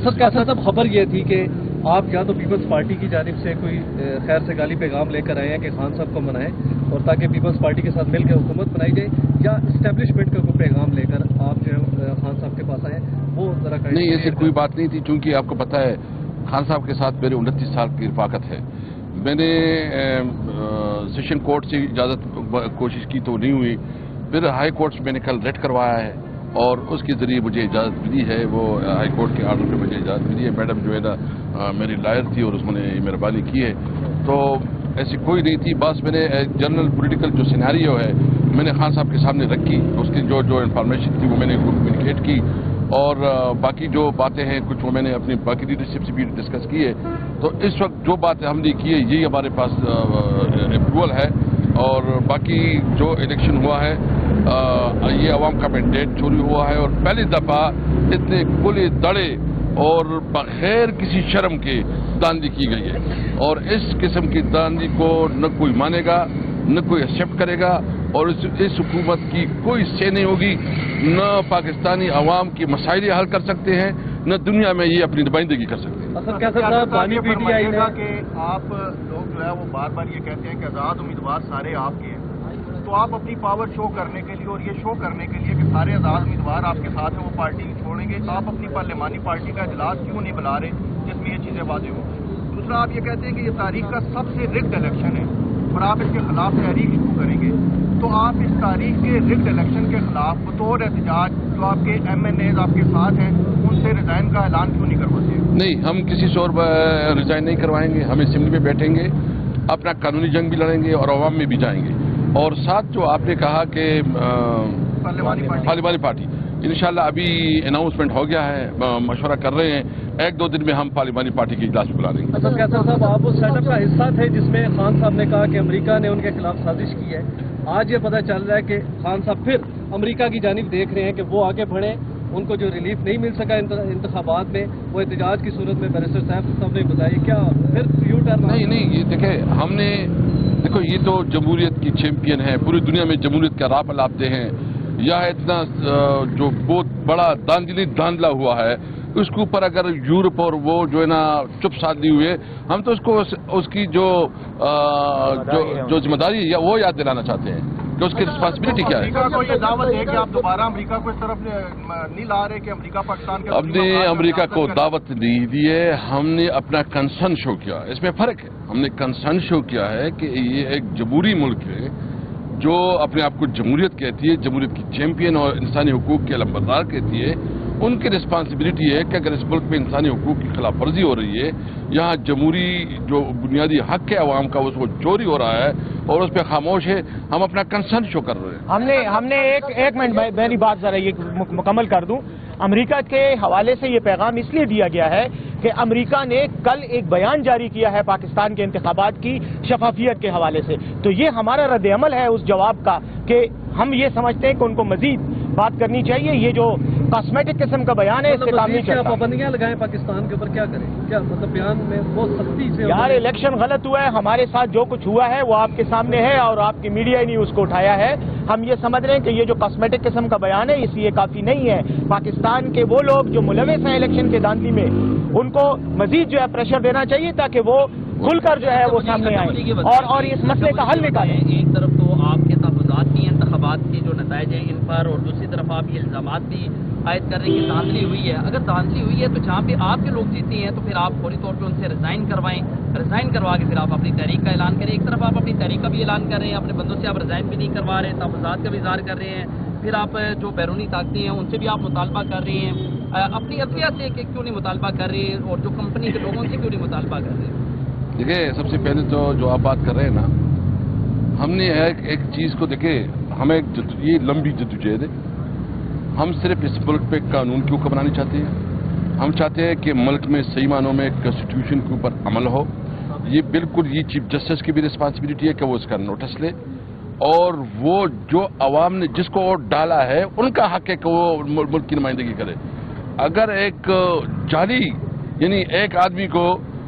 اسد قیصر صاحب خبر یہ تھی کہ آپ یا تو پیپلز پارٹی کی جانب سے کوئی خیر سے گالی پیغام لے کر آئے ہیں کہ خان صاحب کو منائیں اور تاکہ پیپلز پارٹی کے ساتھ مل کے حکومت بنائی جائے، یا اسٹیبلشمنٹ کا کوئی پیغام لے کر آپ جو ہے خان صاحب کے پاس آئے ہیں، وہ ذرا نہیں، ایسی کوئی بات نہیں تھی، چونکہ آپ کو پتہ ہے خان صاحب کے ساتھ میرے 29 سال کی رفاقت ہے. میں نے سیشن کورٹ سے اجازت کوشش کی تو نہیں ہوئی، پھر ہائی کورٹ سے میں نے کل ریٹ کروایا ہے اور اس کے ذریعے مجھے اجازت ملی ہے. وہ ہائی کورٹ کے آرڈر پہ مجھے اجازت ملی ہے. میڈم جو ہے نا میری لائر تھی اور اس نے مہربانی کی ہے، تو ایسی کوئی نہیں تھی. بس میں نے جنرل پولیٹیکل جو سیناریو ہے میں نے خان صاحب کے سامنے رکھی، اس کی جو انفارمیشن تھی وہ میں نے کمیونیکیٹ کی، اور باقی جو باتیں ہیں کچھ وہ میں نے اپنی باقی لیڈرشپ سے بھی ڈسکس کی ہے. تو اس وقت جو باتیں ہم نے کی ہے یہی ہمارے پاس اپروول ہے. اور باقی جو الیکشن ہوا ہے یہ عوام کا مینڈیٹ چوری ہوا ہے، اور پہلی دفعہ اتنے کھلے دڑے اور بغیر کسی شرم کے داندھی کی گئی ہے، اور اس قسم کی داندھی کو نہ کوئی مانے گا نہ کوئی ایکسیپٹ کرے گا، اور اس حکومت کی کوئی سے نہیں ہوگی. نہ پاکستانی عوام کی مسائل حل کر سکتے ہیں، نہ دنیا میں یہ اپنی نمائندگی کر سکتے ہیں. اسد قیصر صاحب پانی پی ٹی آئی گا کہ آپ لوگ جو ہے وہ بار بار یہ کہتے ہیں کہ آزاد امیدوار سارے آپ کے ہیں، تو آپ اپنی پاور شو کرنے کے لیے اور یہ شو کرنے کے لیے کہ سارے آزاد امیدوار آپ کے ساتھ ہیں وہ پارٹی چھوڑیں گے، آپ اپنی پارلیمانی پارٹی کا اجلاس کیوں نہیں بلا رہے جس میں یہ چیزیں واضح ہوں؟ دوسرا، آپ یہ کہتے ہیں کہ یہ تاریخ کا سب سے رگڈ الیکشن ہے اور آپ اس کے خلاف تحریک شروع کریں گے، تو آپ اس تاریخ کے رگڈ الیکشن کے خلاف بطور احتجاج جو آپ کے ایم این ایز آپ کے ساتھ ہیں ان سے ریزائن کا اعلان کیوں نہیں کرواتے؟ نہیں، ہم کسی سے اور ریزائن نہیں کروائیں گے. ہم اسمبلی میں بیٹھیں گے، اپنا قانونی جنگ بھی لڑیں گے اور عوام میں بھی جائیں گے. اور ساتھ جو آپ نے کہا کہ پارلیمانی پارٹی، انشاءاللہ ابھی اناؤنسمنٹ ہو گیا ہے، مشورہ کر رہے ہیں، 1-2 دن میں ہم پارلیمانی پارٹی کے اجلاس بلا لیں گے. اسد قیصر صاحب، آپ اس سیٹ اپ کا حصہ تھے جس میں خان صاحب نے کہا کہ امریکہ نے ان کے خلاف سازش کی ہے. آج یہ پتہ چل رہا ہے کہ خان صاحب پھر امریکہ کی جانب دیکھ رہے ہیں کہ وہ آگے بڑھیں. ان کو جو ریلیف نہیں مل سکا انتخابات میں، وہ احتجاج کی صورت میں بیرسٹر صاحب نے بتائی، کیا پھر یو ٹرن؟ نہیں، یہ دیکھو یہ تو جمہوریت کی چیمپئن ہے، پوری دنیا میں جمہوریت کا راہ پلاتے ہیں. یہ اتنا جو بہت بڑا داندلا ہوا ہے، اس کے اوپر اگر یورپ اور وہ جو ہے نا چپ سادھ لی ہوئے، ہم تو اس کی جو ذمہ داری ہے وہ یاد دلانا چاہتے ہیں کہ اس کی رسپانسبلٹی کیا ہے. امریکہ کو یہ دعوت ہے کہ آپ دوبارہ امریکہ کو اس طرف نہیں لا رہے کہ امریکہ پاکستان کے... ہم نے امریکہ کو دعوت نہیں دی ہے، ہم نے اپنا کنسرن شو کیا. اس میں فرق ہے. ہم نے کنسرن شو کیا ہے کہ یہ ایک جمہوری ملک ہے جو اپنے آپ کو جمہوریت کہتی ہے، جمہوریت کی چیمپئن اور انسانی حقوق کے علمبردار کہتی ہے. ان کی رسپانسبلٹی ہے کہ اگر اس ملک میں انسانی حقوق کی خلاف ورزی ہو رہی ہے، یہاں جمہوری جو بنیادی حق ہے عوام کا وہ چوری ہو رہا ہے اور اس پہ خاموش ہے، ہم اپنا کنسرن شو کر رہے ہیں. ہم نے ایک منٹ میری بات ذرا یہ مکمل کر دوں. امریکہ کے حوالے سے یہ پیغام اس لیے دیا گیا ہے کہ امریکہ نے کل ایک بیان جاری کیا ہے پاکستان کے انتخابات کی شفافیت کے حوالے سے، تو یہ ہمارا رد عمل ہے اس جواب کا کہ ہم یہ سمجھتے ہیں کہ ان کو مزید بات کرنی چاہیے. یہ جو کاسمیٹک قسم کا بیان ہے اس سے کام نہیں چلتا. پابندیاں لگائیں پاکستان کے اوپر، کیا کریں؟ کیا مطلب بیان میں بہت سختی سے... یار الیکشن غلط ہوا ہے، ہمارے ساتھ جو کچھ ہوا ہے وہ آپ کے سامنے ہے اور آپ کی میڈیا نے اس کو اٹھایا ہے. ہم یہ سمجھ رہے ہیں کہ یہ جو کاسمیٹک قسم کا بیان ہے اس لیے کافی نہیں ہے. پاکستان کے وہ لوگ جو ملوث ہیں الیکشن کے داندھی میں، ان کو مزید جو ہے پریشر دینا چاہیے تاکہ وہ کھل کر جو ہے وہ سامنے آئیں اور اس مسئلے کا حل نکالیں. ایک طرف تو آپ کے تحفظات بھی انتخابات کے جو نتائج ہیں ان پر، اور دوسری طرف آپ یہ الزامات بھی عائد کر رہے ہیں کہ دھاندلی ہوئی ہے. اگر دھاندلی ہوئی ہے تو جہاں پہ آپ کے لوگ جیتے ہیں تو پھر آپ فوری طور پہ ان سے ریزائن کروائیں. ریزائن کروا کے پھر آپ اپنی تحریک کا اعلان کریں. ایک طرف آپ اپنی تحریک کا بھی اعلان کر رہے ہیں، اپنے بندوں سے آپ ریزائن بھی نہیں کروا رہے، تحفظات کا بھی اظہار کر رہے ہیں. پھر آپ جو بیرونی طاقتیں ہیں ان سے بھی آپ مطالبہ کر رہے ہیں. اپنی عدلیہ سے کیوں نہیں مطالبہ کر رہے ہیں اور جو کمپنی کے لوگوں سے کیوں نہیں مطالبہ کر رہے ہیں؟ دیکھیں، سب سے پہلے تو جو آپ بات کر رہے ہیں نا، ہم نے ایک چیز کو دیکھے، ہمیں یہ لمبی جدوجہد ہے. ہم صرف اس ملک پہ قانون کی حکم بنانی چاہتے ہیں. ہم چاہتے ہیں کہ ملک میں صحیح معنوں میں کانسٹیٹیوشن کے اوپر عمل ہو. یہ بالکل یہ چیف جسٹس کی بھی رسپانسبلٹی ہے کہ وہ اس کا نوٹس لے، اور وہ جو عوام نے جس کو ووٹ ڈالا ہے ان کا حق ہے کہ وہ ملک کی نمائندگی کرے. اگر ایک جعلی یعنی ایک آدمی کو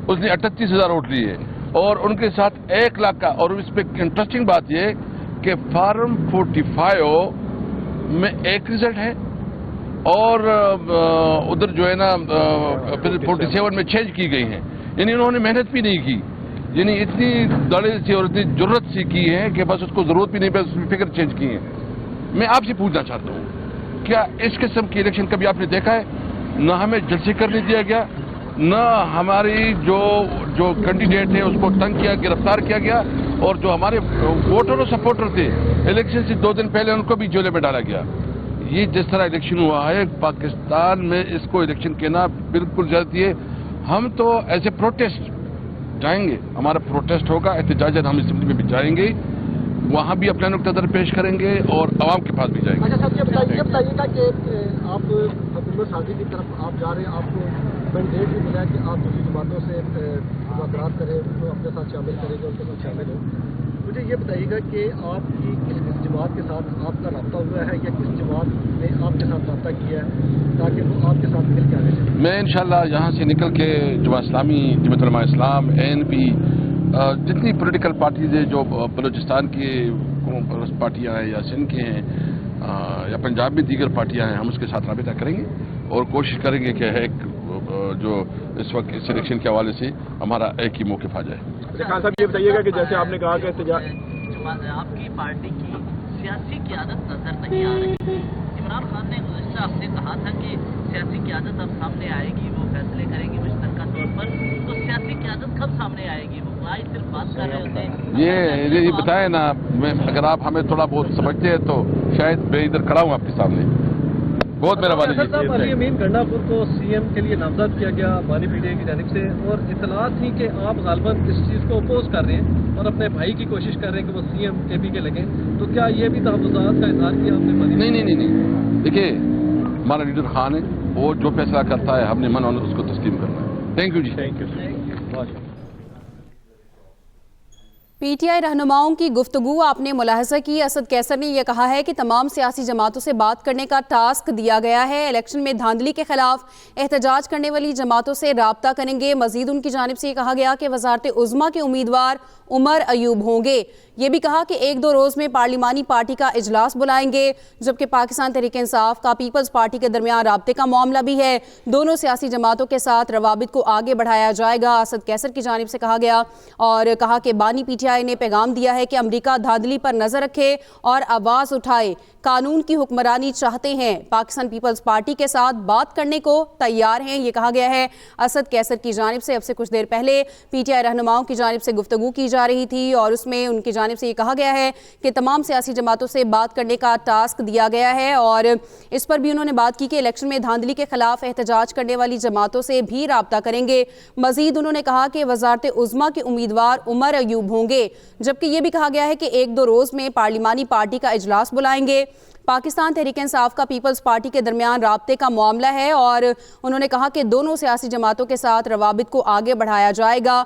اس نے 38,000 ووٹ لیے اور ان کے ساتھ 1 لاکھ کا، اور اس پہ انٹرسٹنگ بات یہ کہ فارم 45 میں ایک رزلٹ ہے اور ادھر جو ہے نا پھر 47 میں چینج کی گئی ہیں. یعنی انہوں نے محنت بھی نہیں کی, یعنی اتنی دڑے سے اور اتنی ضرورت سے کی ہے کہ بس اس کو ضرورت بھی نہیں, بس فکر چینج کی ہے. میں آپ سے پوچھنا چاہتا ہوں, کیا اس قسم کی الیکشن کبھی آپ نے دیکھا ہے؟ نہ ہمیں جلسے کرنے دیا گیا, نہ ہماری جو کینڈیڈیٹ ہے اس کو تنگ کیا, گرفتار کیا گیا, اور جو ہمارے ووٹر اور سپورٹر تھے الیکشن سے 2 دن پہلے ان کو بھی جیلے میں ڈالا گیا. یہ جس طرح الیکشن ہوا ہے پاکستان میں, اس کو الیکشن کہنا بالکل زیادتی ہے. ہم تو ایسے پروٹیسٹ جائیں گے, ہمارا پروٹیسٹ ہوگا, احتجاجات ہم اسمبلی میں بھی جائیں گے, وہاں بھی اپنا نقطہ نظر پیش کریں گے اور عوام کے پاس بھی جائیں گے. اچھا صاحب, یہ بتائیے گا کہ آپ حکومت سازی کی طرف آپ جا رہے ہیں, آپ کو مینڈیٹ بھی ملا ہے کہ آپ دوسری جماعتوں سے مذاکرات کریں, ان کو اپنے ساتھ شامل کریں گے, ان کے ساتھ شامل ہوں. مجھے یہ بتائیے گا کہ آپ کی کس جماعت کے ساتھ آپ کا رابطہ ہوا ہے, یا کس جماعت نے آپ کے ساتھ رابطہ کیا ہے تاکہ وہ آپ کے ساتھ مل کے آگے چلیں؟ میں انشاءاللہ یہاں سے نکل کے جماعت اسلامی, جمعیت علماء اسلام, ANP, جتنی پولیٹیکل پارٹیز ہیں جو بلوچستان کی پارٹیاں ہیں یا سندھ کی ہیں یا پنجاب میں دیگر پارٹیاں ہیں, ہم اس کے ساتھ رابطہ کریں گے اور کوشش کریں گے کہ ایک جو اس وقت اس الیکشن کے حوالے سے ہمارا ایک ہی موقف آ جائے. خان صاحب یہ بتائیے گا کہ جیسے آپ نے کہا کہ آپ کی پارٹی کی سیاسی قیادت نظر نہیں آ رہی. عمران خان نے گزشتہ ہفتے کہا تھا کہ سیاسی قیادت اب سامنے آئے گی, وہ فیصلے کریں گی مشترکہ طور پر. تو سیاسی قیادت کب سامنے آئے گی؟ وہ صرف بات کر رہے ہوتے ہیں. یہ بتائیں نا, اگر آپ ہمیں تھوڑا بہت سمجھتے ہیں تو شاید میں ادھر کھڑا ہوں آپ کے سامنے. بہت مہربانی. صاحب, علی امین گنڈاپور کو CM کے لیے نامزد کیا گیا بانی PTI کی جانب سے, اور اطلاعات تھی کہ آپ غالباً اس چیز کو اپوز کر رہے ہیں اور اپنے بھائی کی کوشش کر رہے ہیں کہ وہ CM KP کے لگیں. تو کیا یہ بھی تحفظات کا اظہار کیا آپ نے؟ نہیں. دیکھیے, ہمارا لیڈر خان ہے, وہ جو فیصلہ کرتا ہے ہم نے من اس کو تسلیم کرنا ہے. تھینک یو جی. Thank you. PTI رہنماؤں کی گفتگو آپ نے ملاحظہ کی. اسد کیسر نے یہ کہا ہے کہ تمام سیاسی جماعتوں سے بات کرنے کا ٹاسک دیا گیا ہے. الیکشن میں دھاندلی کے خلاف احتجاج کرنے والی جماعتوں سے رابطہ کریں گے. مزید ان کی جانب سے یہ کہا گیا کہ وزارت عظمیٰ کے امیدوار عمر ایوب ہوں گے. یہ بھی کہا کہ 1-2 روز میں پارلیمانی پارٹی کا اجلاس بلائیں گے, جبکہ پاکستان تحریک انصاف کا پیپلز پارٹی کے درمیان رابطے کا معاملہ بھی ہے. دونوں سیاسی جماعتوں کے ساتھ روابط کو آگے بڑھایا جائے گا, اسد کیسر کی جانب سے کہا گیا. اور کہا کہ بانی PTI نے پیغام دیا ہے کہ امریکہ دھاندلی پر نظر رکھے اور آواز اٹھائے. قانون کی حکمرانی چاہتے ہیں, پاکستان پیپلز پارٹی کے ساتھ بات کرنے کو تیار ہیں, یہ کہا گیا ہے اسد کیسر کی جانب سے. اب سے کچھ دیر پہلے PTI رہنماؤں کی جانب سے گفتگو کی جا رہی تھی اور اس میں ان کی جانب سے یہ کہا گیا ہے کہ تمام سیاسی جماعتوں سے بات کرنے کا ٹاسک دیا گیا ہے, اور اس پر بھی انہوں نے بات کی کہ الیکشن میں دھاندلی کے خلاف احتجاج کرنے والی جماعتوں سے بھی رابطہ کریں گے. مزید انہوں نے کہا کہ وزارت عظمیٰ کے امیدوار عمر ایوب ہوں گے, جبکہ یہ بھی کہا گیا ہے کہ 1-2 روز میں پارلیمانی پارٹی کا اجلاس بلائیں گے. پاکستان تحریک انصاف کا پیپلز پارٹی کے درمیان رابطے کا معاملہ ہے, اور انہوں نے کہا کہ دونوں سیاسی جماعتوں کے ساتھ روابط کو آگے بڑھایا جائے گا.